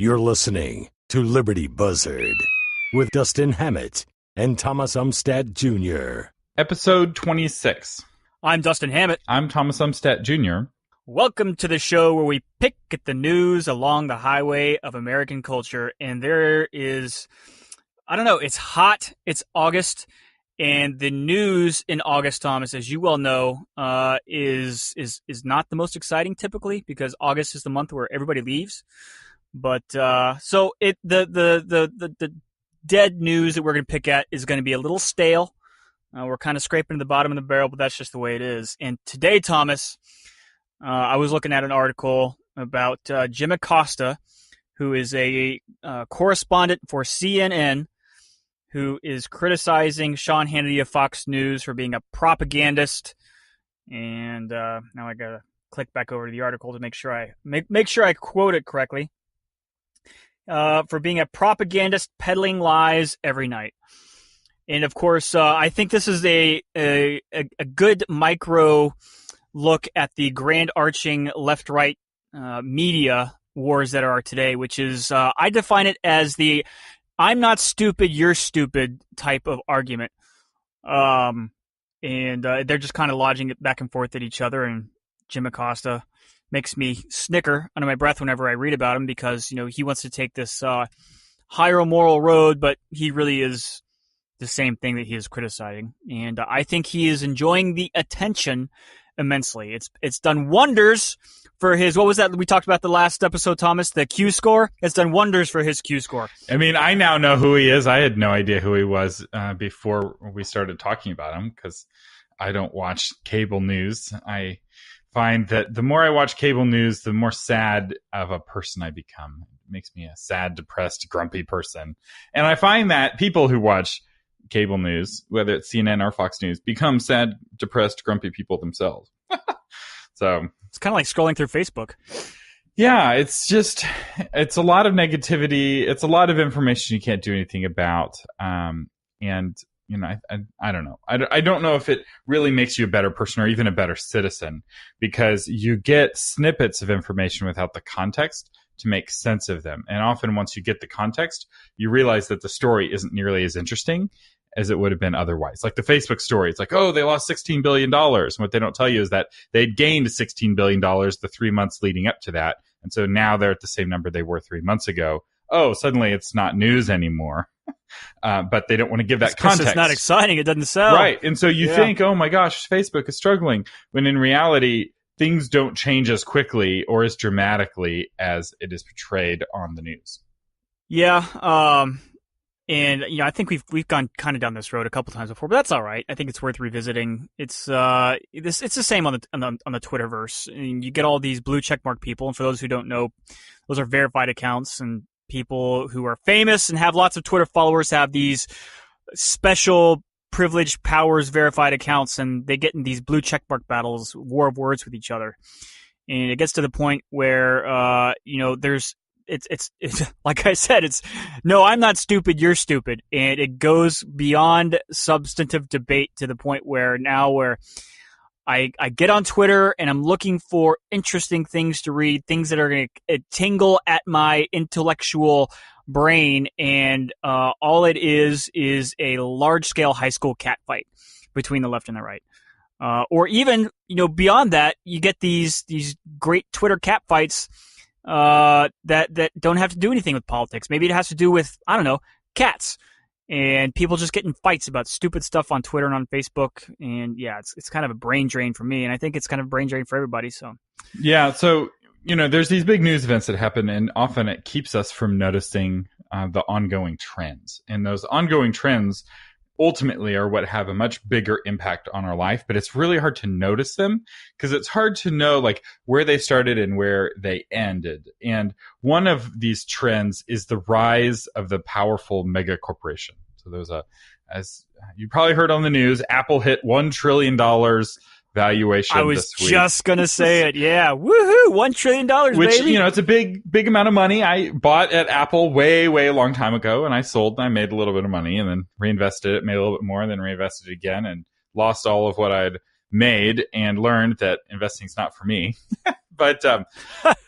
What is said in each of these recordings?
You're listening to Liberty Buzzard with Dustin Hammett and Thomas Umstattd Jr. Episode 26. I'm Dustin Hammett. I'm Thomas Umstattd Jr. Welcome to the show where we pick at the news along the highway of American culture. And there is, it's hot, it's August, and the news in August, Thomas, as you well know, is not the most exciting typically, because August is the month where everybody leaves. But so the dead news that we're going to pick at is going to be a little stale. We're kind of scraping the bottom of the barrel, but that's just the way it is. And today, Thomas, I was looking at an article about Jim Acosta, who is a correspondent for CNN, who is criticizing Sean Hannity of Fox News for being a propagandist. And now I got to click back over to the article to make sure I quote it correctly. For being a propagandist peddling lies every night. And of course, I think this is a good micro look at the grand arching left-right media wars that are today, which is, I define it as the I'm not stupid, you're stupid type of argument. And they're just kind of lodging it back and forth at each other, and Jim Acosta makes me snicker under my breath whenever I read about him because, he wants to take this higher moral road, but he really is the same thing that he is criticizing. And I think he is enjoying the attention immensely. It's done wonders for his, what was that we talked about the last episode, Thomas, the Q score? It's done wonders for his Q score. I mean, I now know who he is. I had no idea who he was before we started talking about him because I don't watch cable news. I find that the more I watch cable news, the more sad of a person I become. It makes me a sad, depressed, grumpy person. And I find that people who watch cable news, whether it's CNN or Fox News, become sad, depressed, grumpy people themselves. So it's kind of like scrolling through Facebook. Yeah, it's a lot of negativity. It's a lot of information you can't do anything about. And I don't know. I don't know if it really makes you a better person or even a better citizen, because you get snippets of information without the context to make sense of them. And often once you get the context, you realize that the story isn't nearly as interesting as it would have been otherwise. Like the Facebook story, it's like, oh, they lost $16 billion. And what they don't tell you is that they'd gained $16 billion the 3 months leading up to that. And so now they're at the same number they were 3 months ago. Oh, suddenly it's not news anymore. But they don't want to give that context. It's not exciting. It doesn't sell. Right. And so you think, oh my gosh, Facebook is struggling. When in reality, things don't change as quickly or as dramatically as it is portrayed on the news. Yeah. And I think we've gone kind of down this road a couple times before, but that's all right. I think it's worth revisiting. It's the same on the Twitterverse. And you get all these blue checkmark people, and for those who don't know, those are verified accounts, and people who are famous and have lots of Twitter followers have these special privileged powers verified accounts, and they get in these blue checkmark battles, war of words with each other. And it gets to the point where there's it's like I said, it's no, I'm not stupid, you're stupid. And it goes beyond substantive debate to the point where I get on Twitter and I'm looking for interesting things to read, things that are going to tingle at my intellectual brain. And all it is a large-scale high school catfight between the left and the right. Or even, beyond that, you get these great Twitter catfights that don't have to do anything with politics. Maybe it has to do with, cats. And people just get in fights about stupid stuff on Twitter and on Facebook. And yeah, it's kind of a brain drain for me. And I think it's kind of a brain drain for everybody. So yeah. So, there's these big news events that happen, and often it keeps us from noticing the ongoing trends. And those ongoing trends ultimately are what have a much bigger impact on our life, but it's really hard to notice them because it's hard to know like where they started and where they ended. And one of these trends is the rise of the powerful mega corporation. So there's as you probably heard on the news, Apple hit $1 trillion valuation. I was this week. Just gonna say it. Yeah, woohoo! $1 trillion, which baby. It's a big amount of money. I bought at Apple way a long time ago, and I sold and I made a little bit of money, and then reinvested it, made a little bit more, and then reinvested it again, and lost all of what I'd made and learned that investing is not for me. But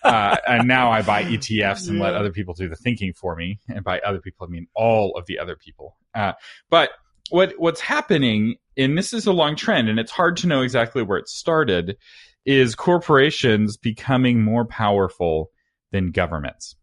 and now I buy ETFs and let other people do the thinking for me. And by other people, I mean all of the other people. But what's happening, and this is a long trend, and it's hard to know exactly where it started, is corporations becoming more powerful than governments.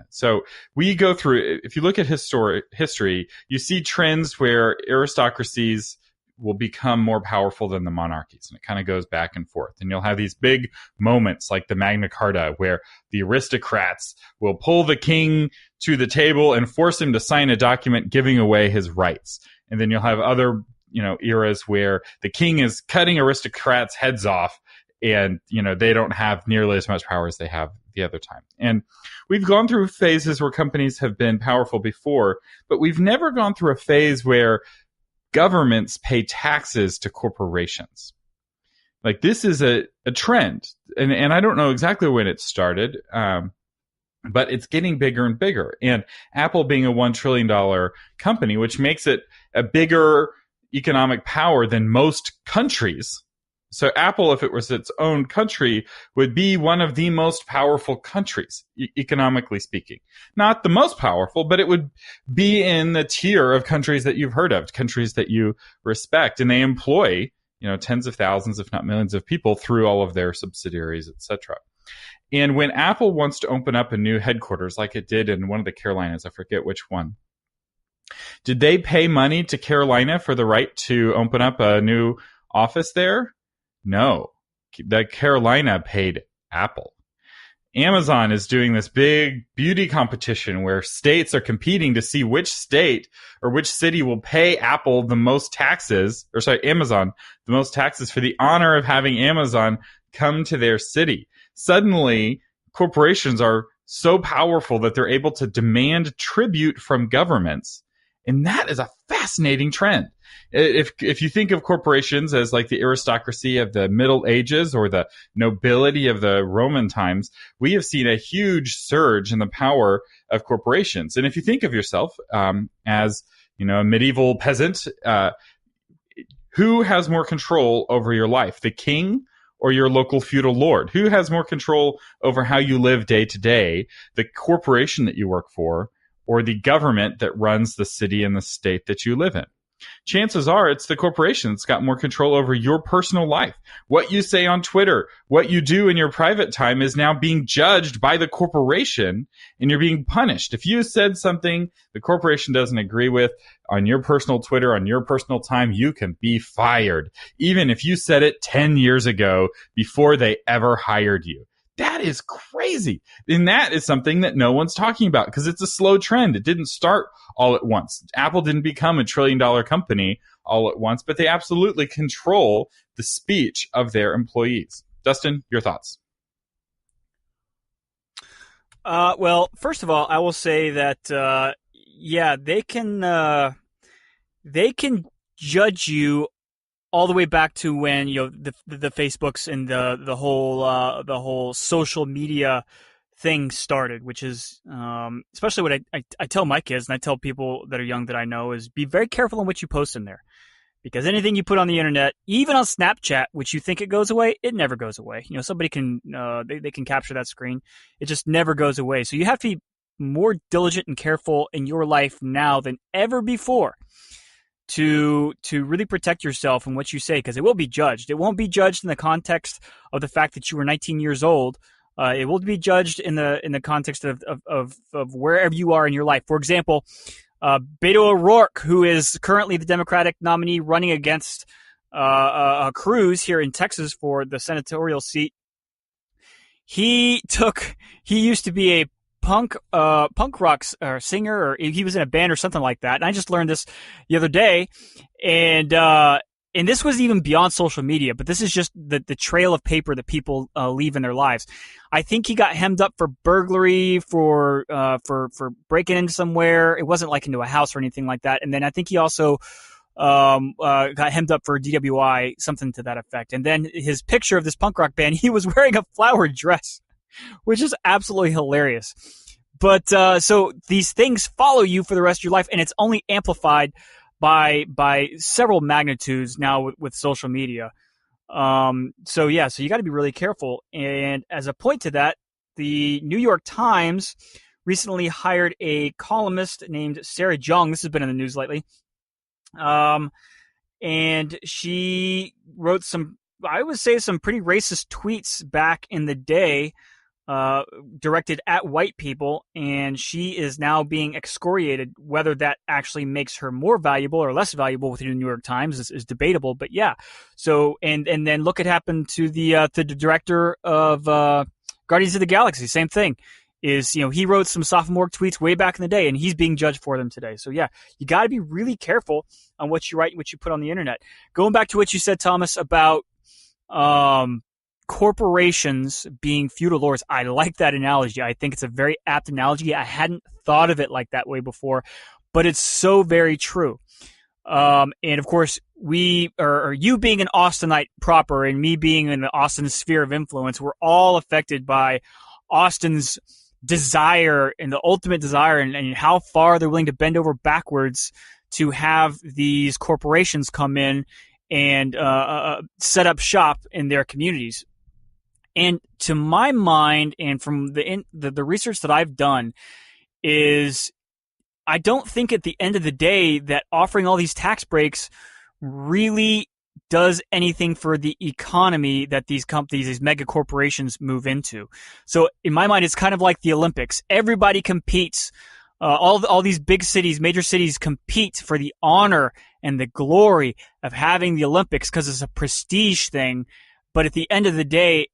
So we go through, if you look at history, you see trends where aristocracies will become more powerful than the monarchies. And it kind of goes back and forth. And you'll have these big moments like the Magna Carta, where the aristocrats will pull the king to the table and force him to sign a document giving away his rights. And then you'll have other, eras where the king is cutting aristocrats' heads off, and, they don't have nearly as much power as they have the other time. And we've gone through phases where companies have been powerful before, but we've never gone through a phase where governments pay taxes to corporations. Like, this is a trend. And I don't know exactly when it started, but it's getting bigger and bigger. And Apple being a $1 trillion company, which makes it a bigger economic power than most countries. So Apple, if it was its own country, would be one of the most powerful countries, economically speaking. Not the most powerful, but it would be in the tier of countries that you've heard of, countries that you respect. And they employ, tens of thousands, if not millions of people through all of their subsidiaries, etc. And when Apple wants to open up a new headquarters, like it did in one of the Carolinas, I forget which one, did they pay money to Carolina for the right to open up a new office there? No, the Carolina paid Apple. Amazon is doing this big beauty competition where states are competing to see which state or which city will pay Apple the most taxes, Amazon, the most taxes for the honor of having Amazon come to their city. Suddenly, corporations are so powerful that they're able to demand tribute from governments. And that is a fascinating trend. If you think of corporations as like the aristocracy of the Middle Ages or the nobility of the Roman times, we have seen a huge surge in the power of corporations. And if you think of yourself as a medieval peasant, who has more control over your life, the king or your local feudal lord? Who has more control over how you live day to day, the corporation that you work for, or the government that runs the city and the state that you live in? Chances are it's the corporation that's got more control over your personal life. What you say on Twitter, what you do in your private time is now being judged by the corporation, and you're being punished. If you said something the corporation doesn't agree with on your personal Twitter, on your personal time, you can be fired, even if you said it 10 years ago before they ever hired you. That is crazy. And that is something that no one's talking about because it's a slow trend. It didn't start all at once. Apple didn't become a $1 trillion company all at once, but they absolutely control the speech of their employees. Dustin, your thoughts? Well, first of all, I will say that, they can judge you all the way back to when the Facebooks and the whole social media thing started, which is especially what I tell my kids and I tell people that are young that I know is be very careful on what you post in there, because anything you put on the internet, even on Snapchat, which you think it goes away, it never goes away. Somebody can they can capture that screen, it just never goes away. So you have to be more diligent and careful in your life now than ever before to really protect yourself and what you say, because it will be judged. It won't be judged in the context of the fact that you were 19 years old. It will be judged in the context of wherever you are in your life. For example, Beto O'Rourke, who is currently the Democratic nominee running against Cruz here in Texas for the senatorial seat, he used to be a punk rock singer, or he was in a band or something like that. And I just learned this the other day, and this was even beyond social media, but this is just the trail of paper that people leave in their lives. I think he got hemmed up for burglary, for breaking into somewhere. It wasn't like into a house or anything like that. And then I think he also got hemmed up for DWI, something to that effect. And then his picture of this punk rock band, he was wearing a flowered dress, which is absolutely hilarious. But so these things follow you for the rest of your life, and it's only amplified by several magnitudes now with social media. So you got to be really careful. And as a point to that, the New York Times recently hired a columnist named Sarah Jung. This has been in the news lately. And she wrote some pretty racist tweets back in the day, directed at white people, and she is now being excoriated. Whether that actually makes her more valuable or less valuable with the New York Times is debatable, but yeah. So, and then look what happened to the director of Guardians of the Galaxy. Same thing. He wrote some sophomore tweets way back in the day, and he's being judged for them today. So yeah, you got to be really careful on what you write and what you put on the internet. Going back to what you said, Thomas, about corporations being feudal lords. I like that analogy. I think it's a very apt analogy. I hadn't thought of it like that way before, but it's so very true. And of course, you being an Austinite proper and me being in the Austin sphere of influence, we're all affected by Austin's desire and the ultimate desire and how far they're willing to bend over backwards to have these corporations come in and set up shop in their communities. And to my mind, and from the research that I've done, is I don't think at the end of the day that offering all these tax breaks really does anything for the economy that these companies, these mega corporations move into. So in my mind, it's kind of like the Olympics. Everybody competes. All these big cities, major cities compete for the honor and the glory of having the Olympics because it's a prestige thing. But at the end of the day,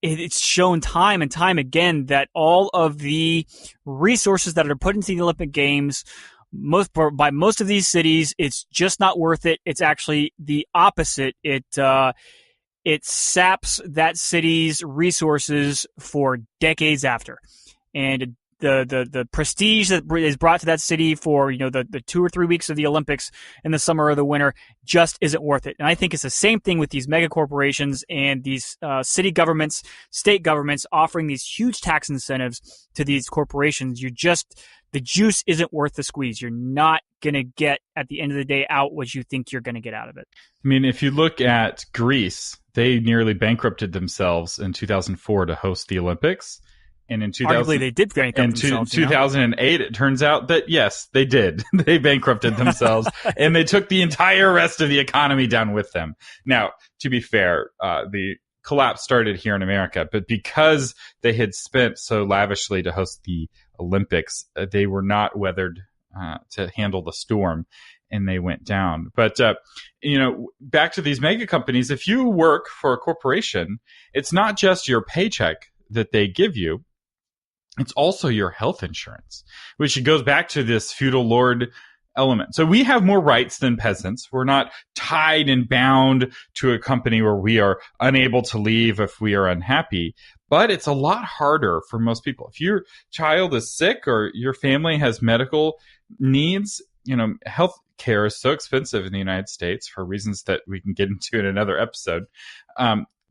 it's shown time and time again that all of the resources that are put into the Olympic Games, by most of these cities, it's just not worth it. It's actually the opposite. It saps that city's resources for decades after. And the prestige that is brought to that city for the 2 or 3 weeks of the Olympics in the summer or the winter just isn't worth it. And I think it's the same thing with these mega corporations and these city governments, state governments offering these huge tax incentives to these corporations. The juice isn't worth the squeeze. You're not going to get at the end of the day out what you think you're going to get out of it. I mean, if you look at Greece, they nearly bankrupted themselves in 2004 to host the Olympics. And in arguably, they did bankrupt themselves. In 2008, it turns out that, yes, they did. They bankrupted themselves, and they took the entire rest of the economy down with them. Now, to be fair, the collapse started here in America, but because they had spent so lavishly to host the Olympics, they were not weathered to handle the storm, and they went down. But, back to these mega companies, if you work for a corporation, it's not just your paycheck that they give you. It's also your health insurance, which goes back to this feudal lord element. So we have more rights than peasants. We're not tied and bound to a company where we are unable to leave if we are unhappy. But it's a lot harder for most people. If your child is sick or your family has medical needs, health care is so expensive in the United States for reasons that we can get into in another episode.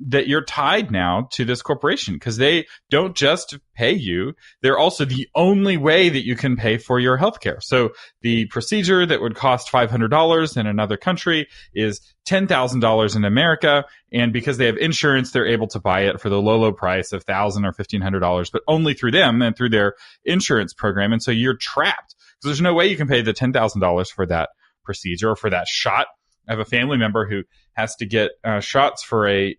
That you're tied now to this corporation because they don't just pay you. They're also the only way that you can pay for your healthcare. So the procedure that would cost $500 in another country is $10,000 in America. And because they have insurance, they're able to buy it for the low price of $1,000 or $1,500, but only through them and through their insurance program. And so you're trapped because there's no way you can pay the $10,000 for that procedure or for that shot. I have a family member who has to get shots for a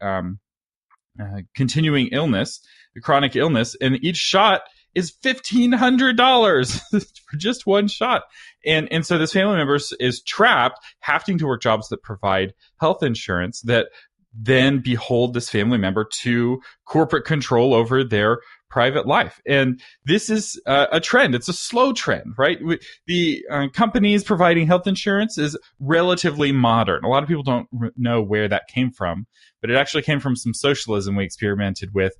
continuing illness, a chronic illness, and each shot is $1,500 for just one shot. And so this family member is trapped, having to work jobs that provide health insurance that then behold this family member to corporate control over their private life. And this is a trend. It's a slow trend, right? The companies providing health insurance is relatively modern. A lot of people don't know where that came from, but it actually came from some socialism we experimented with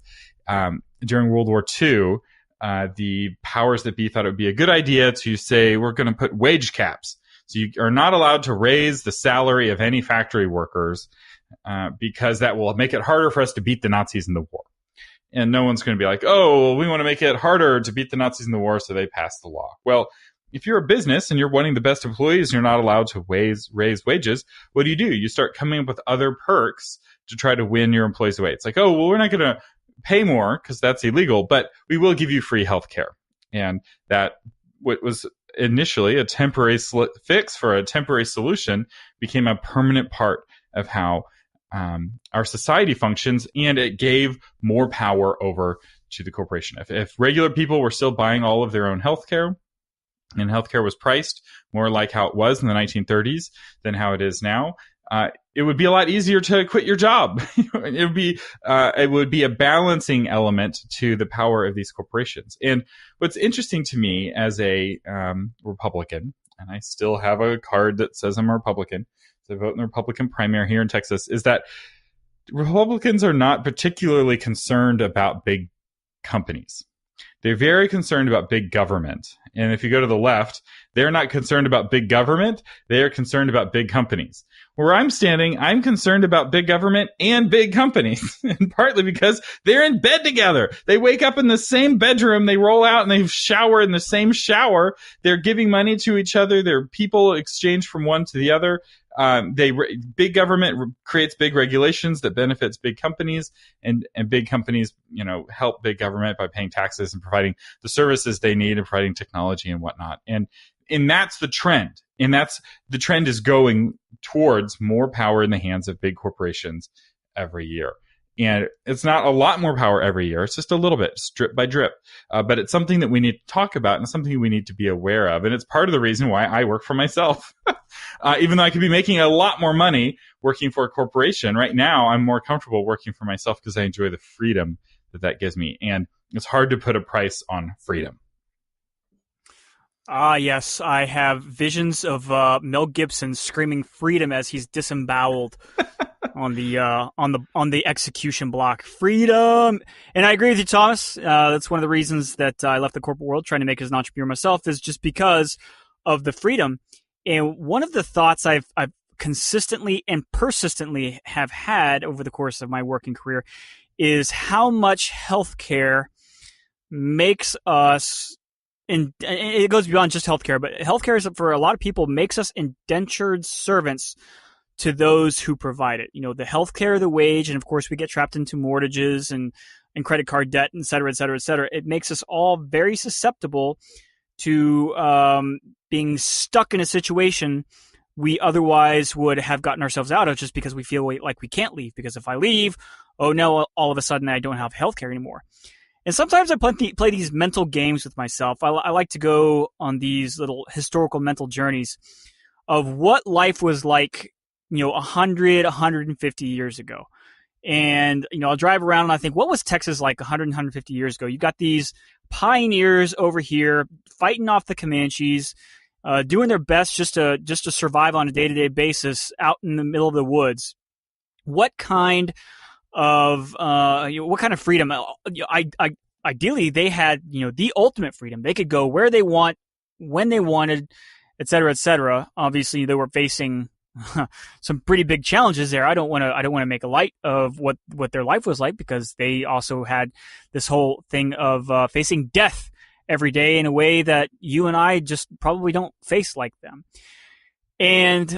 during World War II. The powers that be thought it would be a good idea to say, we're going to put wage caps. So you are not allowed to raise the salary of any factory workers because that will make it harder for us to beat the Nazis in the war. And no one's going to be like, oh, we want to make it harder to beat the Nazis in the war, so they passed the law. Well, if you're a business and you're wanting the best employees and you're not allowed to raise wages, what do? You start coming up with other perks to try to win your employees away. It's like, oh, well, we're not going to pay more because that's illegal, but we will give you free health care. And that what was initially a temporary fix for a temporary solution became a permanent part of how our society functions, and it gave more power over to the corporation. If regular people were still buying all of their own healthcare, and healthcare was priced more like how it was in the 1930s than how it is now, it would be a lot easier to quit your job. It would be a balancing element to the power of these corporations. And what's interesting to me as a Republican, and I still have a card that says I'm a Republican, so I vote in the Republican primary here in Texas, is that Republicans are not particularly concerned about big companies. They're very concerned about big government. And if you go to the left, they're not concerned about big government. They are concerned about big companies. Where I'm standing, I'm concerned about big government and big companies, and partly because they're in bed together. They wake up in the same bedroom. They roll out and they shower in the same shower. They're giving money to each other. Their people exchange from one to the other. Big government creates big regulations that benefits big companies, and big companies, help big government by paying taxes and providing the services they need and providing technology and whatnot. And that's the trend. And the trend is going towards more power in the hands of big corporations every year. And it's not a lot more power every year. It's just a little bit, drip by drip. But it's something that we need to talk about and something we need to be aware of. And it's part of the reason why I work for myself. Even though I could be making a lot more money working for a corporation, right now I'm more comfortable working for myself because I enjoy the freedom that gives me. And it's hard to put a price on freedom. Yes, I have visions of Mel Gibson screaming freedom as he's disemboweled on the execution block. Freedom! And I agree with you, Thomas. That's one of the reasons that I left the corporate world, trying to make it as an entrepreneur myself, is just because of the freedom. And one of the thoughts I've consistently and persistently have had over the course of my working career is how much healthcare makes us, and it goes beyond just healthcare, but healthcare is, for a lot of people, makes us indentured servants to those who provide it. The healthcare, the wage, and of course we get trapped into mortgages and credit card debt, et cetera, et cetera, et cetera. It makes us all very susceptible to being stuck in a situation we otherwise would have gotten ourselves out of, just because we feel like we can't leave. Because if I leave, oh no, all of a sudden I don't have healthcare anymore. And sometimes I play these mental games with myself. I like to go on these little historical mental journeys of what life was like, 100, 150 years ago. And, I'll drive around and I think, what was Texas like 100, 150 years ago? You got these pioneers over here fighting off the Comanches, doing their best just to survive on a day-to-day basis out in the middle of the woods. What kind of freedom? Ideally, they had the ultimate freedom. They could go where they want, when they wanted, et cetera, et cetera. Obviously, they were facing some pretty big challenges there. I don't want to make a light of what their life was like, because they also had this whole thing of facing death every day in a way that you and I just probably don't face like them. And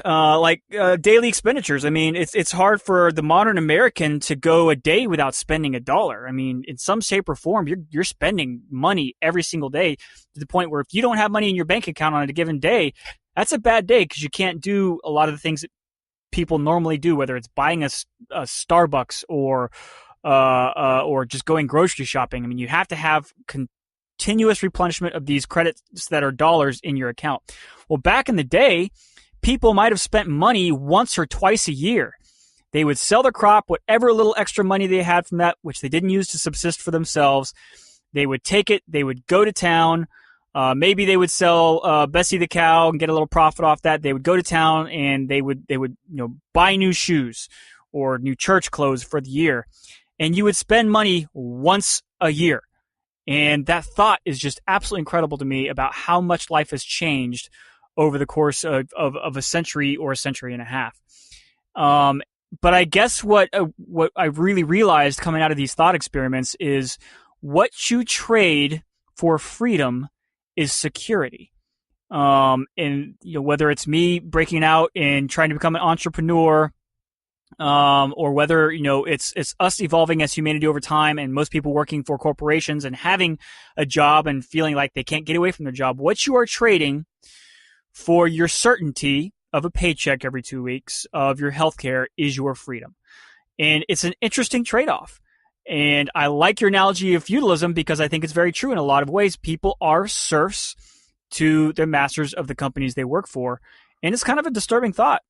daily expenditures. I mean, it's hard for the modern American to go a day without spending $1. I mean, in some shape or form, you're spending money every single day, to the point where if you don't have money in your bank account on a given day, that's a bad day, because you can't do a lot of the things that people normally do, whether it's buying a Starbucks or just going grocery shopping. I mean, you have to have continuous replenishment of these credits that are dollars in your account. Well, back in the day, people might have spent money once or twice a year. They would sell their crop, whatever little extra money they had from that, which they didn't use to subsist for themselves. They would take it, they would go to town. Maybe they would sell Bessie the cow and get a little profit off that. They would go to town and they would buy new shoes or new church clothes for the year. And you would spend money once a year. And that thought is just absolutely incredible to me about how much life has changed over the course of a century or a century and a half. But I guess what I really realized coming out of these thought experiments is what you trade for freedom is security. And whether it's me breaking out and trying to become an entrepreneur or whether, it's us evolving as humanity over time and most people working for corporations and having a job and feeling like they can't get away from their job. What you are trading for your certainty of a paycheck every 2 weeks, of your health care, is your freedom. And it's an interesting trade-off. And I like your analogy of feudalism because I think it's very true in a lot of ways. People are serfs to the masters of the companies they work for. And it's kind of a disturbing thought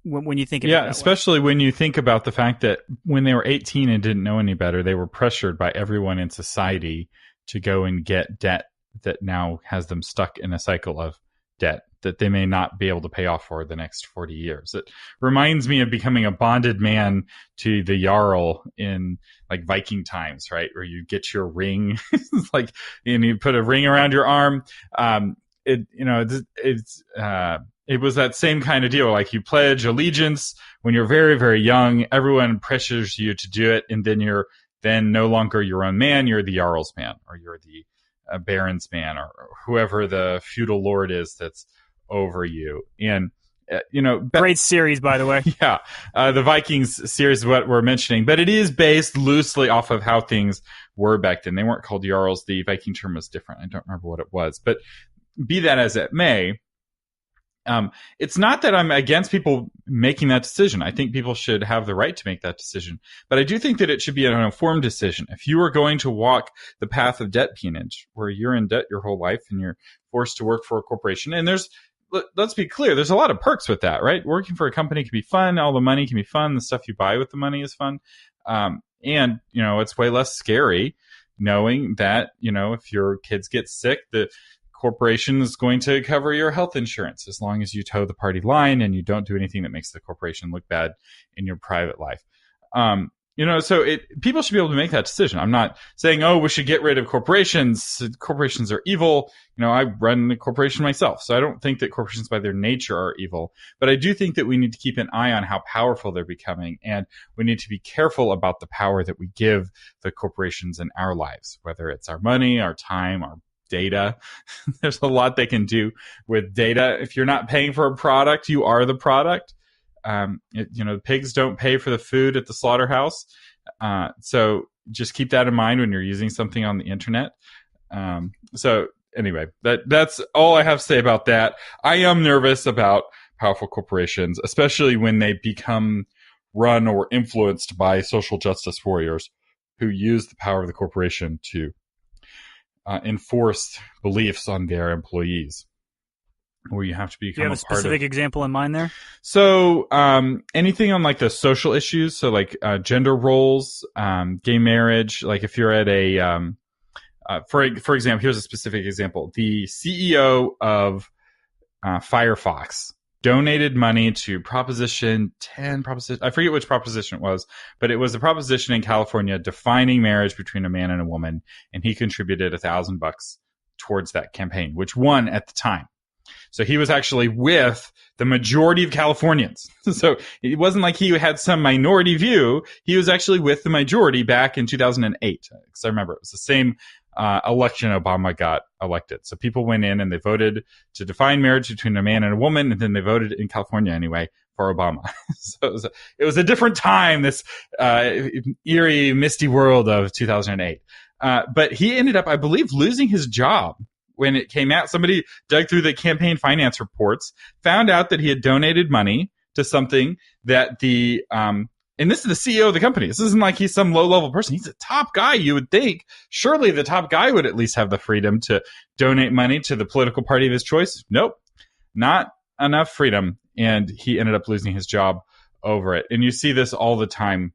when you think of it that especially when you think about the fact that when they were 18 and didn't know any better, they were pressured by everyone in society to go and get debt that now has them stuck in a cycle of debt that they may not be able to pay off for the next 40 years. It reminds me of becoming a bonded man to the Jarl in like Viking times, right? Where you get your ring, and you put a ring around your arm. It was that same kind of deal. Like you pledge allegiance when you're very, very young. Everyone pressures you to do it, and then you're no longer your own man. You're the Jarl's man, or you're the Baron's man, or whoever the feudal lord is that's over you. And great series, by the way. Yeah, the Vikings series is what we're mentioning, but it is based loosely off of how things were back then. They weren't called Jarls. The Viking term was different. I don't remember what it was, but be that as it may, it's not that I'm against people making that decision. I think people should have the right to make that decision. But I do think that it should be an informed decision. If you are going to walk the path of debt peonage, where you're in debt your whole life and you're forced to work for a corporation, and let's be clear, there's a lot of perks with that, right? Working for a company can be fun. All the money can be fun. The stuff you buy with the money is fun. And, it's way less scary knowing that, if your kids get sick, the corporation is going to cover your health insurance as long as you toe the party line and you don't do anything that makes the corporation look bad in your private life. So people should be able to make that decision. I'm not saying, we should get rid of corporations. Corporations are evil. I run a corporation myself, so I don't think that corporations by their nature are evil. But I do think that we need to keep an eye on how powerful they're becoming, and we need to be careful about the power that we give the corporations in our lives, whether it's our money, our time, our data. There's a lot they can do with data. If you're not paying for a product, you are the product. Pigs don't pay for the food at the slaughterhouse. So just keep that in mind when you're using something on the internet. So anyway, that's all I have to say about that. I am nervous about powerful corporations, especially when they become run or influenced by social justice warriors who use the power of the corporation to enforce beliefs on their employees, where you have to become. Do you have a specific example in mind there? So anything on like the social issues, so like gender roles, gay marriage. Like if you're at a, for example, here's a specific example: the CEO of Firefox donated money to Proposition 10. I forget which proposition it was, but it was a proposition in California defining marriage between a man and a woman, and he contributed $1,000 towards that campaign, which won at the time. So he was actually with the majority of Californians. So it wasn't like he had some minority view. He was actually with the majority back in 2008. Because I remember it was the same election Obama got elected. So people went in and they voted to define marriage between a man and a woman, and then they voted in California anyway for Obama. So it was a different time, this eerie, misty world of 2008. But he ended up, I believe, losing his job. When it came out, somebody dug through the campaign finance reports, found out that he had donated money to something that and this is the CEO of the company. This isn't like he's some low-level person. He's a top guy, you would think. Surely the top guy would at least have the freedom to donate money to the political party of his choice. Nope, not enough freedom. And he ended up losing his job over it. And you see this all the time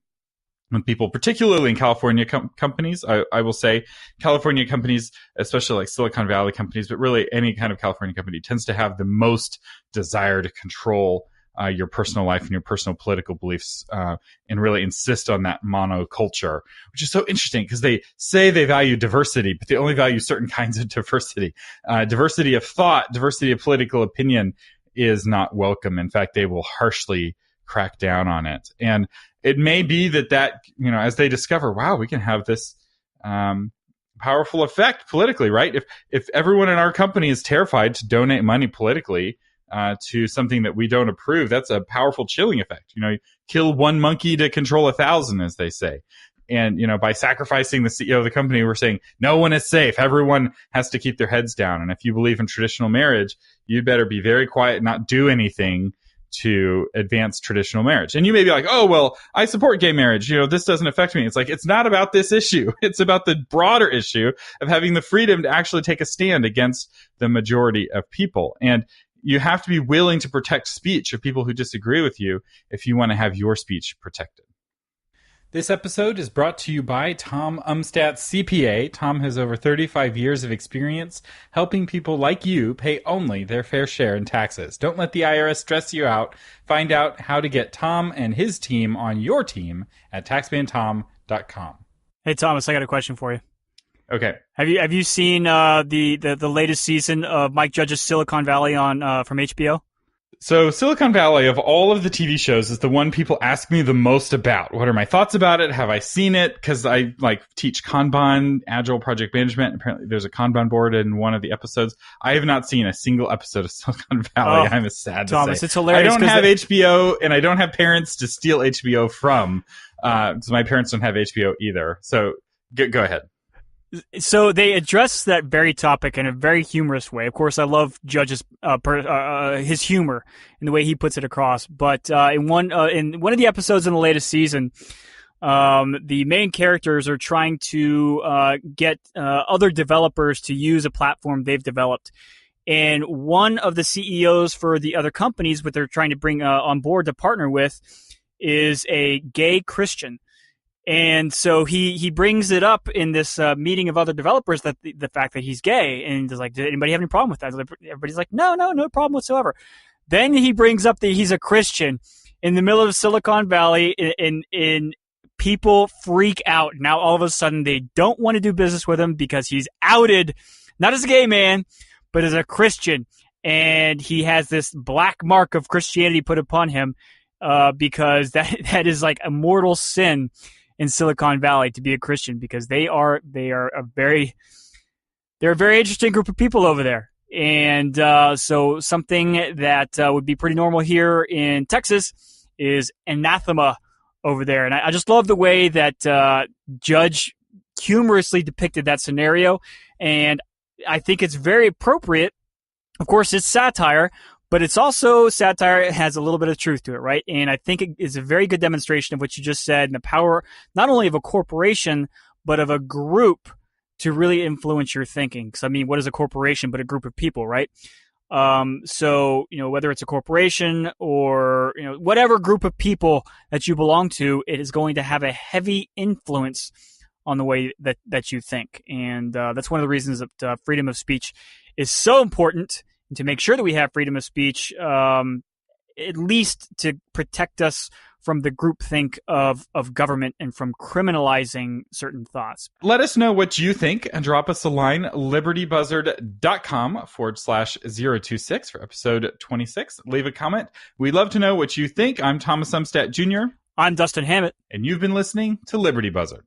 when people, particularly in California companies, I will say California companies, especially like Silicon Valley companies, but really any kind of California company tends to have the most desire to control your personal life and your personal political beliefs, and really insist on that monoculture, which is so interesting because they say they value diversity, but they only value certain kinds of diversity. Diversity of thought, diversity of political opinion is not welcome. In fact, they will harshly crack down on it. And it may be that, as they discover, wow, we can have this powerful effect politically, right? If everyone in our company is terrified to donate money politically, to something that we don't approve, that's a powerful chilling effect. You know, kill one monkey to control 1,000, as they say. And, you know, by sacrificing the CEO of the company, we're saying no one is safe. Everyone has to keep their heads down. And if you believe in traditional marriage, you better be very quiet, not do anything to advance traditional marriage. And you may be like, oh, well, I support gay marriage. You know, this doesn't affect me. It's like, it's not about this issue. It's about the broader issue of having the freedom to actually take a stand against the majority of people. And you have to be willing to protect speech of people who disagree with you if you want to have your speech protected. This episode is brought to you by Tom Umstattd, CPA. Tom has over 35 years of experience helping people like you pay only their fair share in taxes. Don't let the IRS stress you out. Find out how to get Tom and his team on your team at taxmantom.com. Hey, Thomas, I got a question for you. Okay. Have you seen the latest season of Mike Judge's Silicon Valley on from HBO? So Silicon Valley, of all of the TV shows, is the one people ask me the most about. What are my thoughts about it? Have I seen it? Because I teach Kanban, Agile Project Management. Apparently there's a Kanban board in one of the episodes. I have not seen a single episode of Silicon Valley. I'm sad to Thomas, say. it's hilarious. I don't have HBO, and I don't have parents to steal HBO from. So my parents don't have HBO either. So go ahead. So they address that very topic in a very humorous way. Of course, I love Judge's his humor and the way he puts it across. But in one of the episodes in the latest season, the main characters are trying to get other developers to use a platform they've developed. And one of the CEOs for the other companies, what they're trying to bring on board to partner with, is a gay Christian. And so he brings it up in this meeting of other developers, that the fact that he's gay, and he's like, did anybody have any problem with that? Everybody's like, no problem whatsoever. Then he brings up that he's a Christian in the middle of Silicon Valley, and people freak out. Now all of a sudden they don't want to do business with him because he's outed, not as a gay man, but as a Christian, and he has this black mark of Christianity put upon him because that is like a mortal sin in Silicon Valley to be a Christian, because they are a very interesting group of people over there. And so something that would be pretty normal here in Texas is anathema over there. And I just love the way that Judge humorously depicted that scenario. And I think it's very appropriate. Of course, it's satire, but it's also satire. It has a little bit of truth to it, right? And I think it is a very good demonstration of what you just said, and the power not only of a corporation, but of a group to really influence your thinking. Because, I mean, what is a corporation but a group of people, right? So, you know, whether it's a corporation or, you know, whatever group of people that you belong to, it is going to have a heavy influence on the way that you think. And that's one of the reasons that freedom of speech is so important. And to make sure that we have freedom of speech, at least to protect us from the groupthink of government and from criminalizing certain thoughts. Let us know what you think and drop us a line, libertybuzzard.com/026 for episode 26. Leave a comment. We'd love to know what you think. I'm Thomas Umstattd Jr. I'm Dustin Hammett. And you've been listening to Liberty Buzzard.